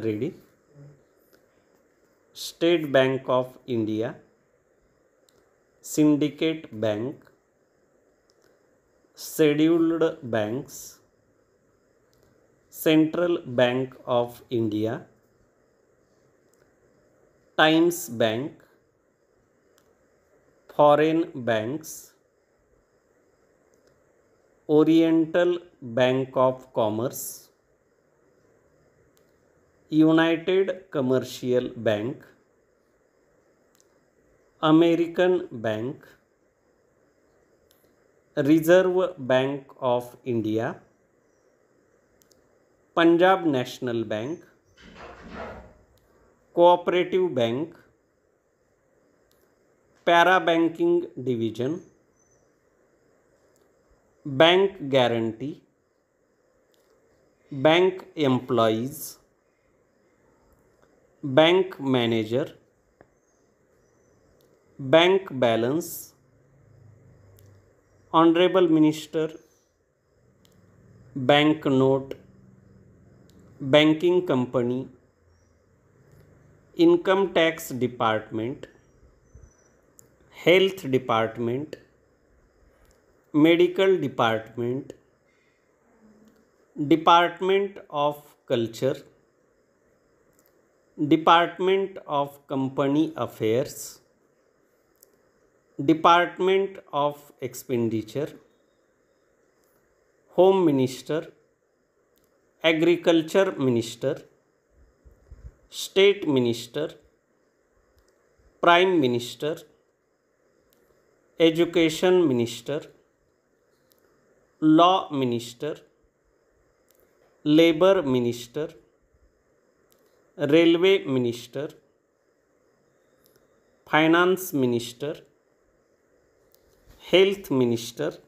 ready. State Bank of India, Syndicate Bank, Scheduled Banks, Central Bank of India, Times Bank, Foreign Banks, Oriental Bank of Commerce, United Commercial Bank, American Bank, Reserve Bank of India, Punjab National Bank, Cooperative Bank, Parabanking Division, Bank Guarantee, Bank Employees, Bank Manager, Bank Balance, Honorable Minister, Bank Note, Banking Company, Income Tax Department, Health Department, Medical Department, Department of Culture, Department of Company Affairs, Department of Expenditure, Home Minister, Agriculture Minister, State Minister, Prime Minister, Education Minister, Law Minister, Labor Minister, Railway Minister, Finance Minister, Health Minister,